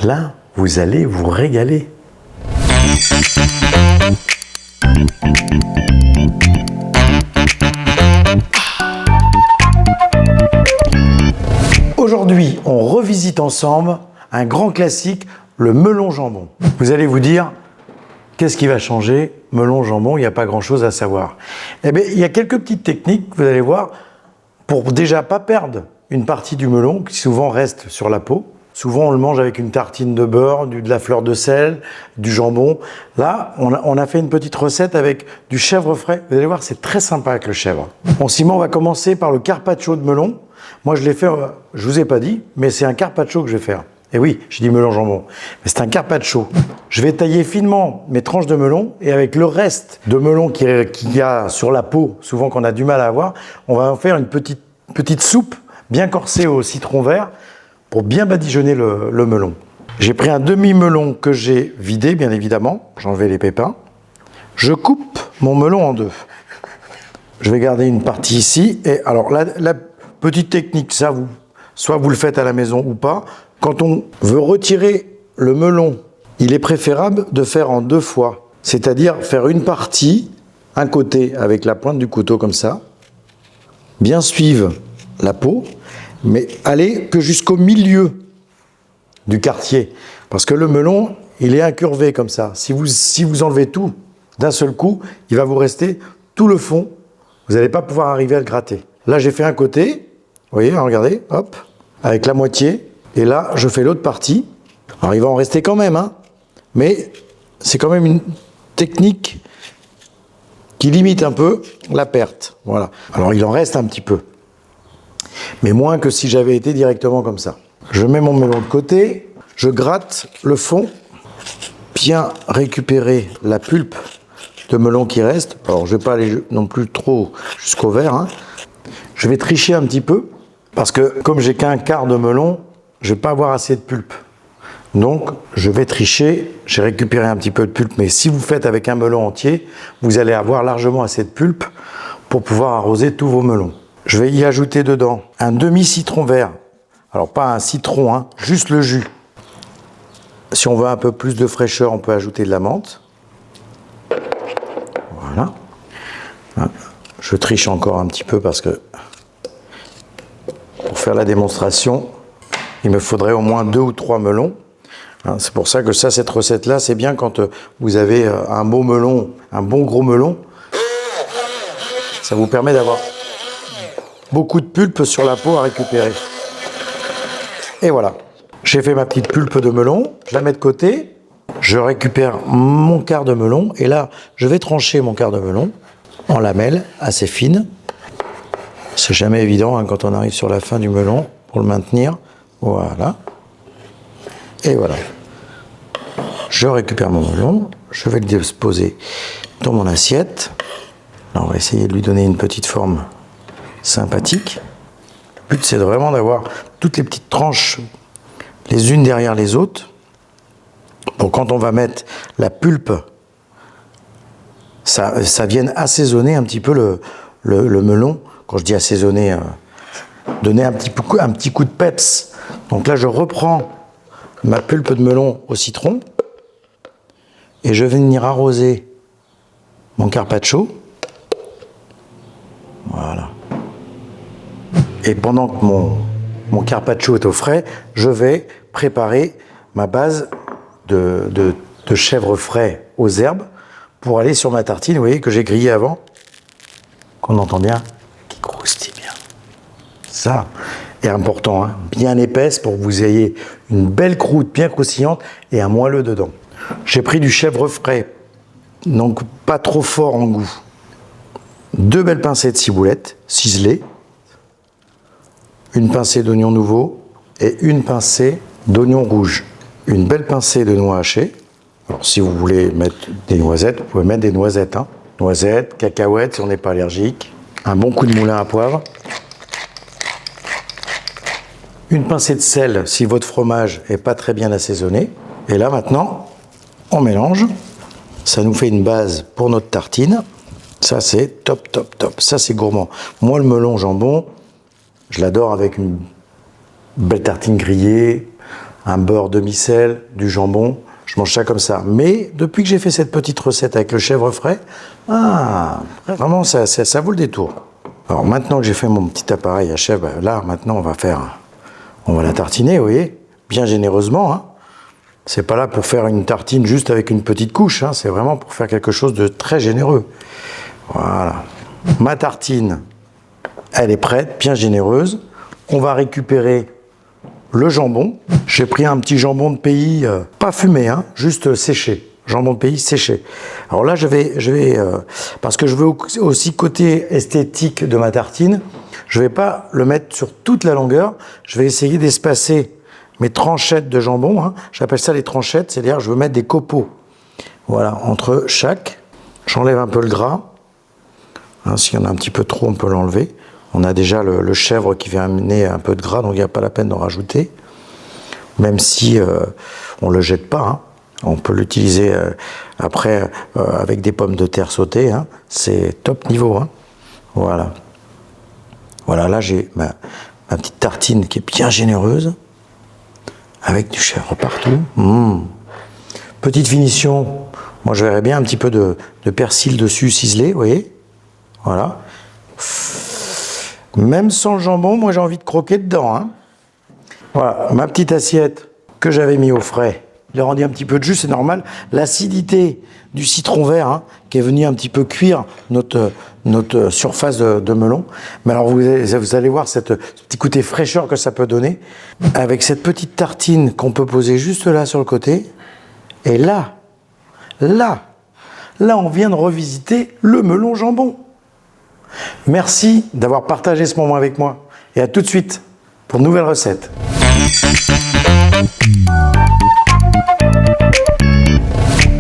Là, vous allez vous régaler. Aujourd'hui, on revisite ensemble un grand classique, le melon jambon. Vous allez vous dire, qu'est-ce qui va changer? Melon jambon, il n'y a pas grand-chose à savoir. Eh bien, il y a quelques petites techniques, vous allez voir, pour déjà pas perdre une partie du melon qui souvent reste sur la peau. Souvent, on le mange avec une tartine de beurre, de la fleur de sel, du jambon. Là, on a fait une petite recette avec du chèvre frais. Vous allez voir, c'est très sympa avec le chèvre. Bon, Simon, on va commencer par le carpaccio de melon. Moi, je l'ai fait, je vous ai pas dit, mais c'est un carpaccio que je vais faire. Et oui, j'ai dit melon jambon, mais c'est un carpaccio. Je vais tailler finement mes tranches de melon et avec le reste de melon qu'il y a sur la peau, souvent qu'on a du mal à avoir, on va en faire une petite soupe bien corsée au citron vert pour bien badigeonner le melon. J'ai pris un demi-melon que j'ai vidé, bien évidemment. J'ai enlevé les pépins. Je coupe mon melon en deux. Je vais garder une partie ici. Et alors, la petite technique, ça, soit vous le faites à la maison ou pas. Quand on veut retirer le melon, il est préférable de faire en deux fois. C'est-à-dire faire une partie, un côté avec la pointe du couteau comme ça, bien suivre la peau, mais aller que jusqu'au milieu du quartier. Parce que le melon, il est incurvé comme ça. Si vous enlevez tout d'un seul coup, il va vous rester tout le fond. Vous n'allez pas pouvoir arriver à le gratter. Là, j'ai fait un côté. Vous voyez, regardez, hop, avec la moitié. Et là, je fais l'autre partie. Alors, il va en rester quand même, hein. Mais c'est quand même une technique qui limite un peu la perte. Voilà. Alors, il en reste un petit peu. Mais moins que si j'avais été directement comme ça. Je mets mon melon de côté, je gratte le fond, bien récupérer la pulpe de melon qui reste. Alors je ne vais pas aller non plus trop jusqu'au vert, hein. Je vais tricher un petit peu, parce que comme j'ai qu'un quart de melon, je ne vais pas avoir assez de pulpe. Donc je vais tricher, j'ai récupéré un petit peu de pulpe, mais si vous faites avec un melon entier, vous allez avoir largement assez de pulpe pour pouvoir arroser tous vos melons. Je vais y ajouter dedans un demi-citron vert. Alors pas un citron, hein, juste le jus. Si on veut un peu plus de fraîcheur, on peut ajouter de la menthe. Voilà. Je triche encore un petit peu parce que pour faire la démonstration, il me faudrait au moins 2 ou 3 melons. C'est pour ça que cette recette-là, c'est bien quand vous avez un beau melon, un bon gros melon. Ça vous permet d'avoir beaucoup de pulpe sur la peau à récupérer. Et voilà. J'ai fait ma petite pulpe de melon, je la mets de côté, je récupère mon quart de melon, et là, je vais trancher mon quart de melon en lamelles assez fines. C'est jamais évident hein, quand on arrive sur la fin du melon pour le maintenir. Voilà. Et voilà. Je récupère mon melon, je vais le disposer dans mon assiette. Là, on va essayer de lui donner une petite forme sympathique. Le but, c'est vraiment d'avoir toutes les petites tranches les unes derrière les autres. Pour quand on va mettre la pulpe, ça vienne assaisonner un petit peu le melon. Quand je dis assaisonner, donner un petit coup de peps. Donc là, je reprends ma pulpe de melon au citron et je vais venir arroser mon carpaccio. Voilà. Et pendant que mon carpaccio est au frais, je vais préparer ma base de chèvre frais aux herbes pour aller sur ma tartine, vous voyez, que j'ai grillée avant, qu'on entend bien, qui croustille bien. Ça est important, hein, bien épaisse pour que vous ayez une belle croûte bien croustillante et un moelleux dedans. J'ai pris du chèvre frais, donc pas trop fort en goût. 2 belles pincées de ciboulette ciselées, une pincée d'oignon nouveau et une pincée d'oignon rouge. Une belle pincée de noix hachées. Alors si vous voulez mettre des noisettes, vous pouvez mettre des noisettes. Hein. Noisettes, cacahuètes si on n'est pas allergique. Un bon coup de moulin à poivre. Une pincée de sel si votre fromage n'est pas très bien assaisonné. Et là maintenant, on mélange. Ça nous fait une base pour notre tartine. Ça c'est top, top, top. Ça c'est gourmand. Moi le melon jambon, je l'adore avec une belle tartine grillée, un beurre demi-sel, du jambon. Je mange ça comme ça. Mais depuis que j'ai fait cette petite recette avec le chèvre frais, vraiment, ça vaut le détour. Alors maintenant que j'ai fait mon petit appareil à chèvre, là, maintenant, on va la tartiner, vous voyez, bien généreusement. Hein. C'est pas là pour faire une tartine juste avec une petite couche. Hein. C'est vraiment pour faire quelque chose de très généreux. Voilà. Ma tartine, elle est prête, bien généreuse. On va récupérer le jambon. J'ai pris un petit jambon de pays, pas fumé, hein, juste séché. Jambon de pays séché. Alors là, je vais parce que je veux aussi côté esthétique de ma tartine, je vais pas le mettre sur toute la longueur. Je vais essayer d'espacer mes tranchettes de jambon. Hein. J'appelle ça les tranchettes, c'est-à-dire je veux mettre des copeaux. Voilà, entre chaque. J'enlève un peu le gras. Hein, s'il y en a un petit peu trop, on peut l'enlever. On a déjà le chèvre qui vient amener un peu de gras, donc il n'y a pas la peine d'en rajouter. Même si on ne le jette pas. Hein. On peut l'utiliser après avec des pommes de terre sautées. Hein. C'est top niveau. Hein. Voilà. Voilà, là j'ai ma petite tartine qui est bien généreuse. Avec du chèvre partout. Petite finition. Moi je verrais bien un petit peu de persil dessus ciselé, vous voyez. Voilà. Même sans le jambon, moi j'ai envie de croquer dedans. Hein. Voilà, ma petite assiette que j'avais mis au frais. Il a rendu un petit peu de jus, c'est normal. L'acidité du citron vert, hein, qui est venu un petit peu cuire notre surface de melon. Mais alors vous allez voir ce petit côté fraîcheur que ça peut donner. Avec cette petite tartine qu'on peut poser juste là sur le côté. Et là, on vient de revisiter le melon jambon. Merci d'avoir partagé ce moment avec moi. Et à tout de suite pour de nouvelles recettes.